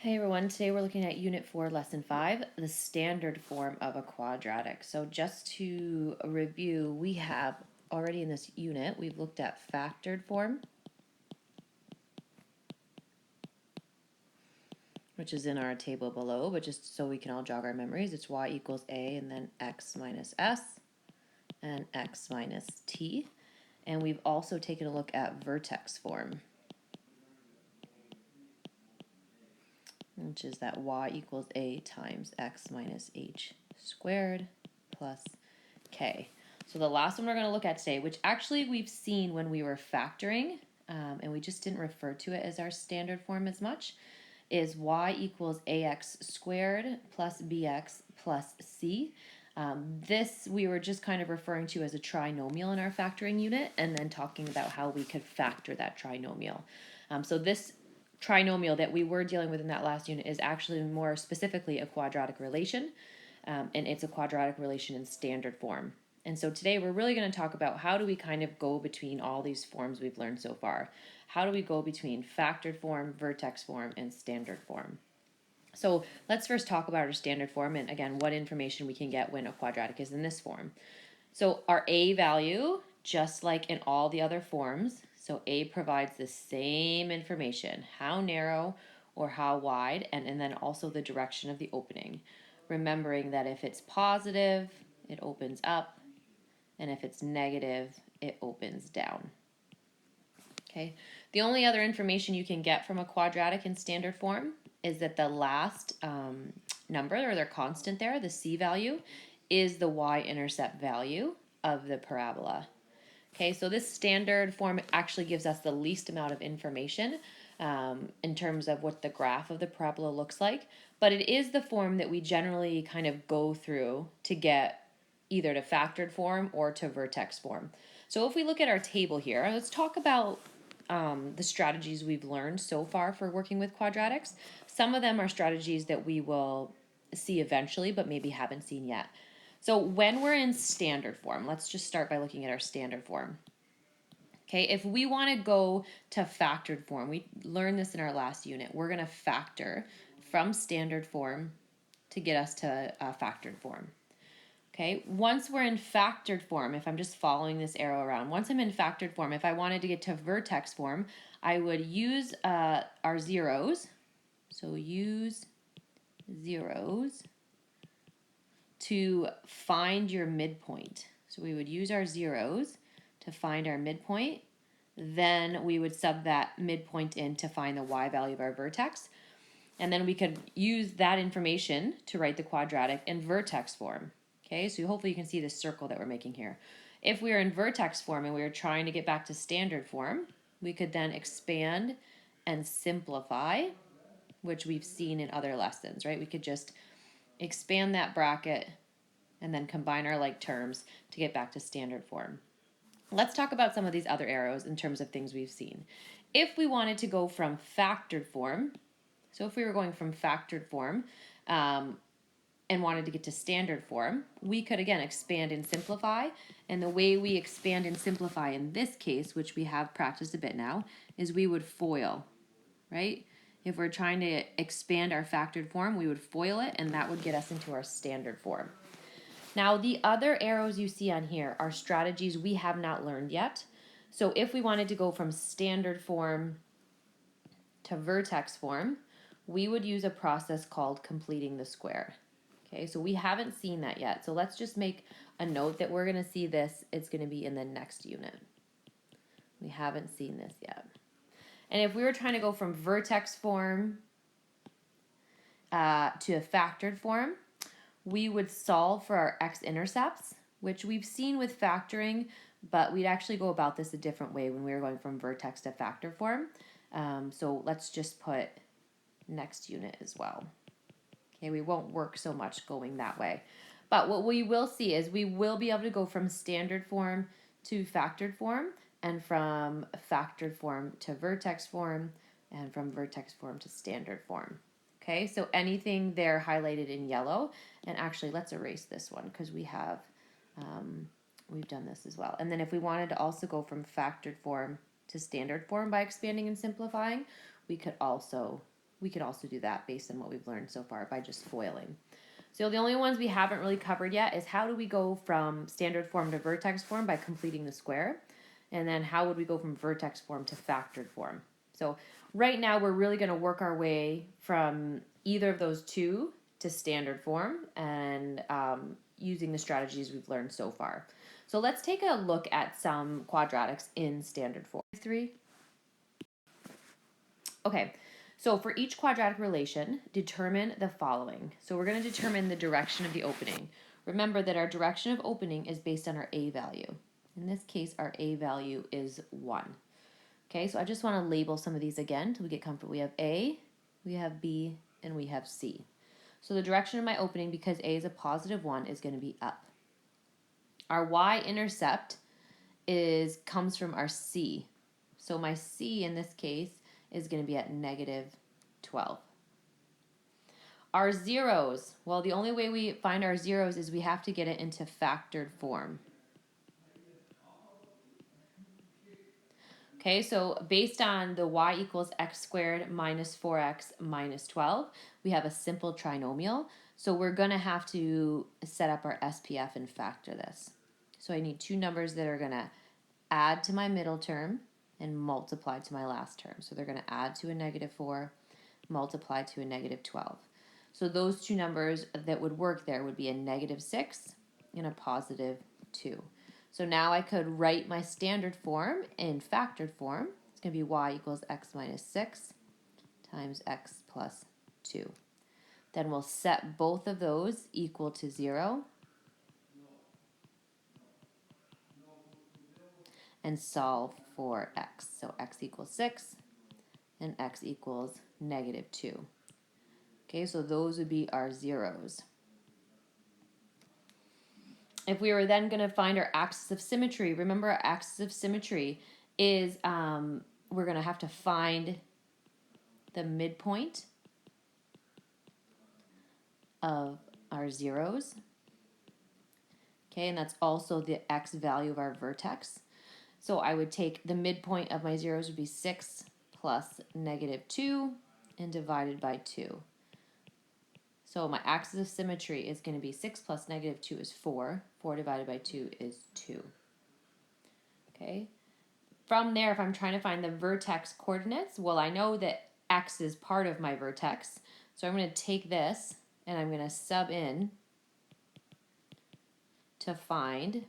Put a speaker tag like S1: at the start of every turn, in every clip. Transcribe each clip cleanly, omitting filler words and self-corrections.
S1: Hey everyone, today we're looking at Unit 4, Lesson 5, the standard form of a quadratic. So just to review, we have already in this unit, we've looked at factored form, which is in our table below, but just so we can all jog our memories, it's y equals a and then x minus s and x minus t. And we've also taken a look at vertex form, which is that y equals a times x minus h squared plus k. So the last one we're going to look at today, which actually we've seen when we were factoring, and we just didn't refer to it as our standard form as much, is y equals ax squared plus bx plus c. This we were just kind of referring to as a trinomial in our factoring unit, and then talking about how we could factor that trinomial. So this trinomial that we were dealing with in that last unit is actually more specifically a quadratic relation, and it's a quadratic relation in standard form. And so today we're really going to talk about how do we kind of go between all these forms we've learned so far. How do we go between factored form, vertex form, and standard form? So let's first talk about our standard form and again what information we can get when a quadratic is in this form. So our a value, just like in all the other forms, so a provides the same information, how narrow or how wide, and then also the direction of the opening. Remembering that if it's positive, it opens up, and if it's negative, it opens down. Okay. The only other information you can get from a quadratic in standard form is that the last number, or their constant there, the c value, is the y-intercept value of the parabola. Okay, so this standard form actually gives us the least amount of information in terms of what the graph of the parabola looks like, but it is the form that we generally kind of go through to get either to factored form or to vertex form. So if we look at our table here, let's talk about the strategies we've learned so far for working with quadratics. Some of them are strategies that we will see eventually, but maybe haven't seen yet. So when we're in standard form, let's just start by looking at our standard form. Okay, if we want to go to factored form, we learned this in our last unit. We're going to factor from standard form to get us to factored form. Okay, once we're in factored form, if I'm just following this arrow around, once I'm in factored form, if I wanted to get to vertex form, I would use our zeros. So use zeros to find your midpoint. So we would use our zeros to find our midpoint. Then we would sub that midpoint in to find the y value of our vertex. And then we could use that information to write the quadratic in vertex form. Okay, so hopefully you can see this circle that we're making here. If we are in vertex form and we are trying to get back to standard form, we could then expand and simplify, which we've seen in other lessons, right? We could just expand that bracket and then combine our like terms to get back to standard form. Let's talk about some of these other arrows in terms of things we've seen. If we wanted to go from factored form, so if we were going from factored form and wanted to get to standard form, we could again expand and simplify. And the way we expand and simplify in this case, which we have practiced a bit now, is we would FOIL, right? If we're trying to expand our factored form, we would FOIL it, and that would get us into our standard form. Now, the other arrows you see on here are strategies we have not learned yet. So if we wanted to go from standard form to vertex form, we would use a process called completing the square. Okay, so we haven't seen that yet. So let's just make a note that we're going to see this. It's going to be in the next unit. We haven't seen this yet. And if we were trying to go from vertex form to a factored form, we would solve for our x-intercepts, which we've seen with factoring, but we'd actually go about this a different way when we were going from vertex to factor form. So let's just put next unit as well. Okay, we won't work so much going that way. But what we will see is we will be able to go from standard form to factored form, and from factored form to vertex form, and from vertex form to standard form. Okay, so anything there highlighted in yellow, and actually let's erase this one because we've done this as well. And then if we wanted to also go from factored form to standard form by expanding and simplifying, we could also we could also do that based on what we've learned so far by just FOILing. So the only ones we haven't really covered yet is how do we go from standard form to vertex form by completing the square, and then how would we go from vertex form to factored form. So right now we're really going to work our way from either of those two to standard form and using the strategies we've learned so far. So let's take a look at some quadratics in standard form. 3. Okay, so for each quadratic relation, determine the following. So we're going to determine the direction of the opening. Remember that our direction of opening is based on our a value. In this case, our a value is 1. Okay, so I just want to label some of these again until we get comfortable. We have A, we have B, and we have C. So the direction of my opening, because A is a positive 1, is going to be up. Our y-intercept comes from our C. So my C in this case is going to be at negative 12. Our zeros, well, the only way we find our zeros is we have to get it into factored form. Okay, so based on the y equals x squared minus 4x minus 12, we have a simple trinomial. So we're going to have to set up our SPF and factor this. So I need two numbers that are going to add to my middle term and multiply to my last term. So they're going to add to a negative 4, multiply to a negative 12. So those two numbers that would work there would be a negative 6 and a positive 2. So now I could write my standard form in factored form. It's going to be y equals x minus 6 times x plus 2. Then we'll set both of those equal to 0 and solve for x. So x equals 6 and x equals negative 2. Okay, so those would be our zeros. If we were then going to find our axis of symmetry, remember our axis of symmetry is we're going to have to find the midpoint of our zeros. Okay, and that's also the x value of our vertex. So I would take the midpoint of my zeros would be 6 plus negative 2 and divided by 2. So my axis of symmetry is going to be 6 plus negative 2 is 4. 4 divided by 2 is 2. Okay. From there, if I'm trying to find the vertex coordinates, well, I know that x is part of my vertex. So I'm going to take this and I'm going to sub in to find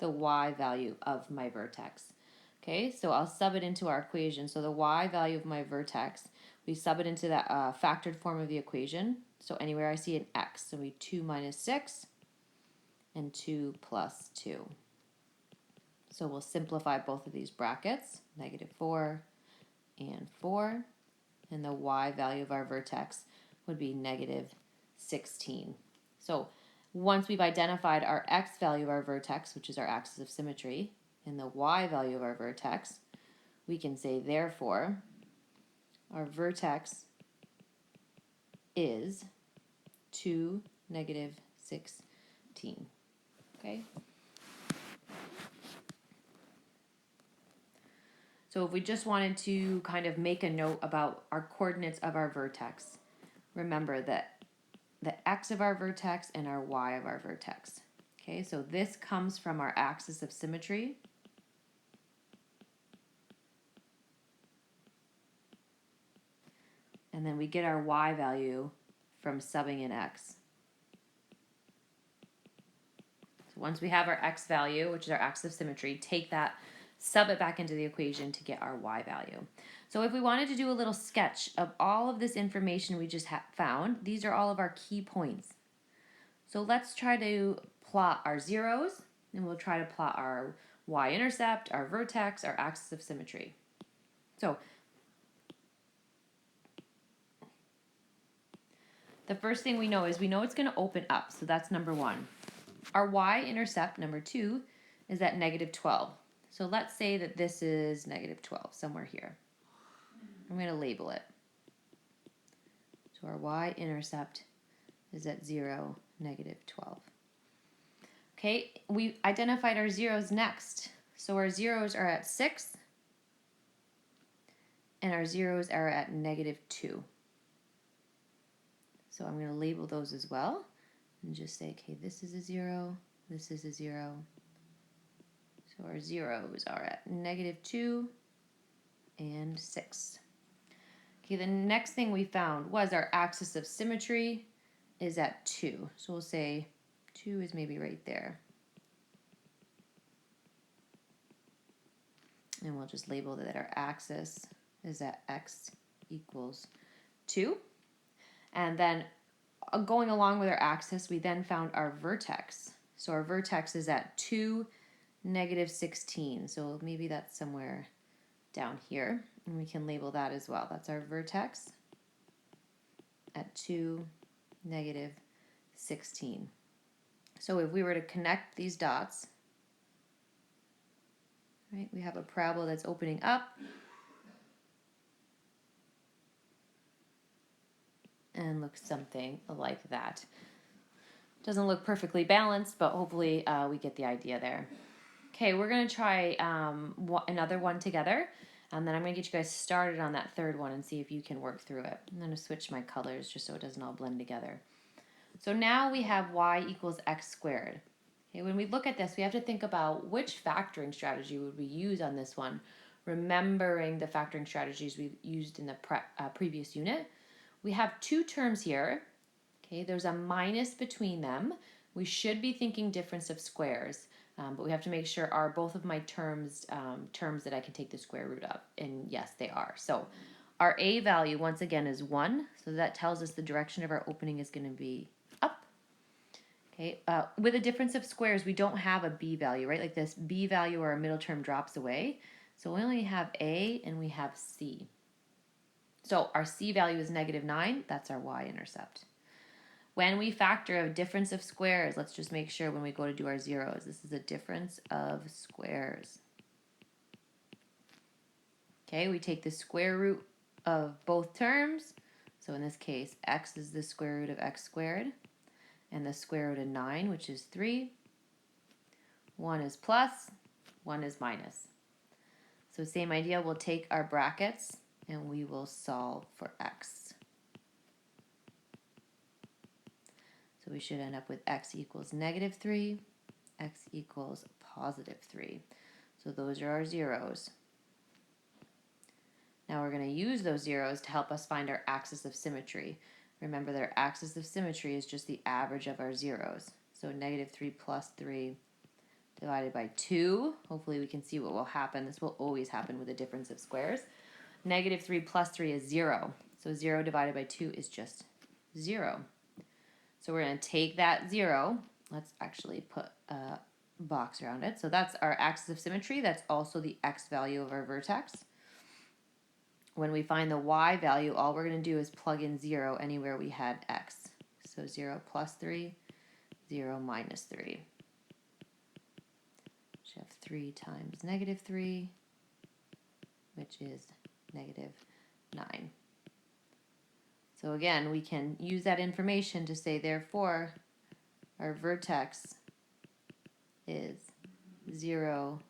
S1: the y value of my vertex. Okay, so I'll sub it into our equation. So the y value of my vertex, we sub it into that factored form of the equation. So anywhere I see an x, so we 2 minus 6 and 2 plus 2. So we'll simplify both of these brackets, negative 4 and 4. And the y value of our vertex would be negative 16. So once we've identified our x value of our vertex, which is our axis of symmetry, and the y value of our vertex, we can say, therefore, our vertex is 2, negative 16. Okay? So if we just wanted to kind of make a note about our coordinates of our vertex, remember that the x of our vertex and our y of our vertex. Okay, so this comes from our axis of symmetry. And then we get our y value from subbing in x. So once we have our x value, which is our axis of symmetry, take that, sub it back into the equation to get our y value. So if we wanted to do a little sketch of all of this information we just found, these are all of our key points. So let's try to plot our zeros, and we'll try to plot our y-intercept, our vertex, our axis of symmetry. So the first thing we know is we know it's going to open up, so that's number 1. Our y-intercept, number 2, is at negative 12. So let's say that this is negative 12, somewhere here. I'm going to label it. So our y-intercept is at 0, negative 12. Okay, we identified our zeros next. So our zeros are at 6 and our zeros are at -2. So I'm going to label those as well and just say, okay, this is a 0, this is a 0. So our zeros are at -2 and 6. Okay, the next thing we found was our axis of symmetry is at 2. So we'll say 2 is maybe right there. And we'll just label that our axis is at x equals 2. And then going along with our axis, we then found our vertex. So our vertex is at 2, -16. So maybe that's somewhere down here. And we can label that as well. That's our vertex at 2, -16. So if we were to connect these dots, right, we have a parabola that's opening up and looks something like that. Doesn't look perfectly balanced, but hopefully we get the idea there. Okay, we're going to try another one together, and then I'm going to get you guys started on that third one and see if you can work through it. I'm going to switch my colors just so it doesn't all blend together. So now we have y equals x squared. Okay, when we look at this, we have to think about which factoring strategy would we use on this one, remembering the factoring strategies we used in the previous unit. We have two terms here. Okay, there's a minus between them. We should be thinking difference of squares, but we have to make sure are both of my terms terms that I can take the square root of, and yes, they are. So our a value, once again, is 1, so that tells us the direction of our opening is going to be up. Okay, with a difference of squares, we don't have a b value, right? Like this b value or our middle term drops away, so we only have a and we have c. So our c value is -9, that's our y-intercept. When we factor a difference of squares, let's just make sure when we go to do our zeros, this is a difference of squares. Okay, we take the square root of both terms. So in this case, x is the square root of x squared, and the square root of 9, which is 3. 1 is plus, 1 is minus. So same idea, we'll take our brackets and we will solve for x. So we should end up with x equals -3, x equals +3. So those are our zeros. Now we're going to use those zeros to help us find our axis of symmetry. Remember that our axis of symmetry is just the average of our zeros. So -3 plus 3 divided by 2. Hopefully we can see what will happen. This will always happen with a difference of squares. -3 plus 3 is 0. So 0 divided by 2 is just 0. So we're going to take that 0. Let's actually put a box around it. So that's our axis of symmetry. That's also the x value of our vertex. When we find the y value, all we're going to do is plug in 0 anywhere we had x. So 0 plus 3, 0 minus 3. We have 3 times -3, which is -9. So again, we can use that information to say, therefore, our vertex is 0,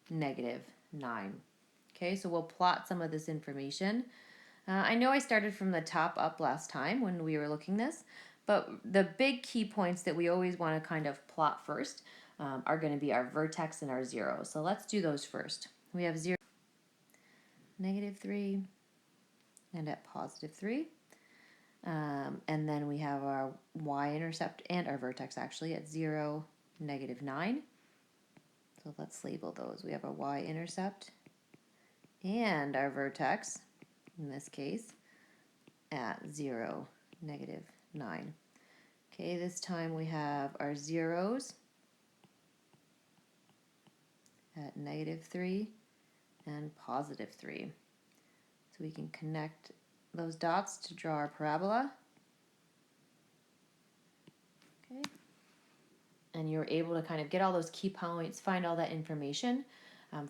S1: -9. Okay, so we'll plot some of this information. I know I started from the top up last time when we were looking this, but the big key points that we always want to kind of plot first are going to be our vertex and our zeros. So let's do those first. We have 0, -3, and at +3. And then we have our y-intercept and our vertex actually at 0, -9. So let's label those. We have our y-intercept and our vertex, in this case, at 0, -9. Okay, this time we have our zeros at -3 and +3. So we can connect those dots to draw our parabola. Okay. And you're able to kind of get all those key points, find all that information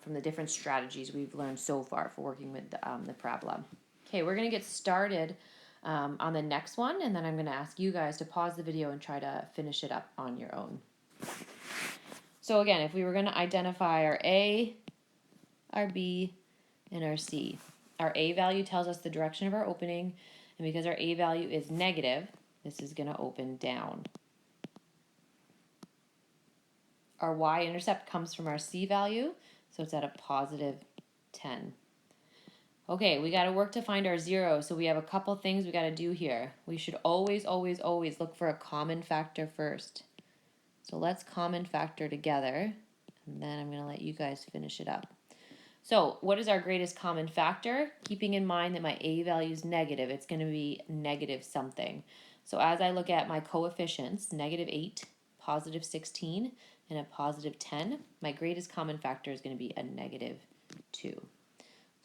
S1: from the different strategies we've learned so far for working with the parabola. Okay, we're going to get started on the next one, and then I'm going to ask you guys to pause the video and try to finish it up on your own. So again, if we were going to identify our A, our B, and our C. Our A value tells us the direction of our opening, and because our A value is negative, this is going to open down. Our y-intercept comes from our C value, so it's at a positive 10. Okay, we got to work to find our zero, so we have a couple things we got to do here. We should always, always, always look for a common factor first. So let's common factor together, and then I'm going to let you guys finish it up. So what is our greatest common factor? Keeping in mind that my A value is negative, it's going to be negative something. So as I look at my coefficients, negative 8, positive 16, and a positive 10, my greatest common factor is going to be a negative 2.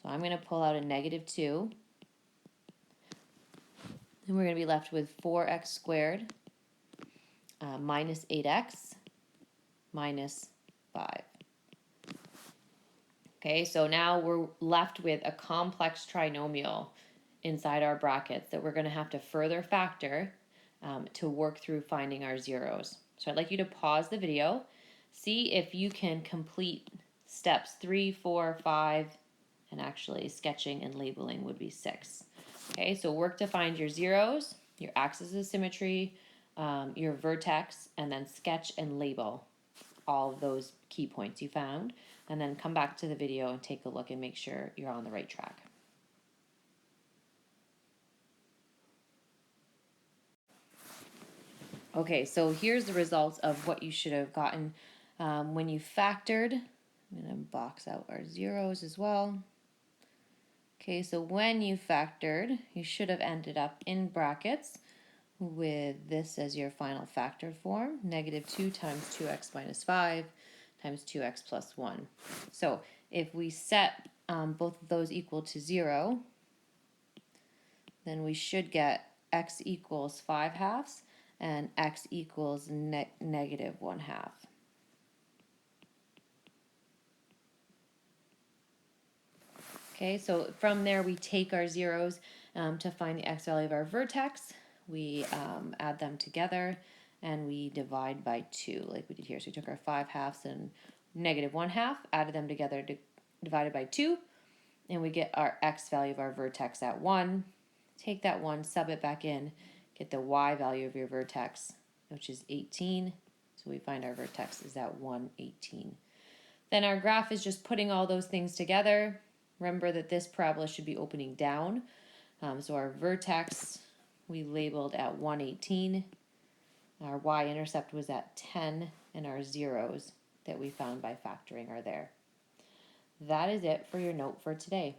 S1: So I'm going to pull out a negative 2, and we're going to be left with 4x squared minus 8x minus 5. Okay, so now we're left with a complex trinomial inside our brackets that we're going to have to further factor to work through finding our zeros. So I'd like you to pause the video, see if you can complete steps 3, 4, 5, and actually sketching and labeling would be 6. Okay, so work to find your zeros, your axis of symmetry, your vertex, and then sketch and label all of those key points you found, and then come back to the video and take a look and make sure you're on the right track. Okay, so here's the results of what you should have gotten when you factored. I'm going to box out our zeros as well. Okay, so when you factored, you should have ended up in brackets with this as your final factor form, negative 2 times 2x minus 5 times 2x plus 1. So if we set both of those equal to 0, then we should get x equals 5 halves and x equals negative 1 half. Okay, so from there we take our zeros to find the x value of our vertex. We add them together and we divide by 2 like we did here. So we took our 5 halves and negative 1 half, added them together, divided by 2, and we get our x value of our vertex at 1. Take that 1, sub it back in, get the y value of your vertex, which is 18. So we find our vertex is at 118. Then our graph is just putting all those things together. Remember that this parabola should be opening down. So our vertex we labeled at 118. Our y-intercept was at 10, and our zeros that we found by factoring are there. That is it for your note for today.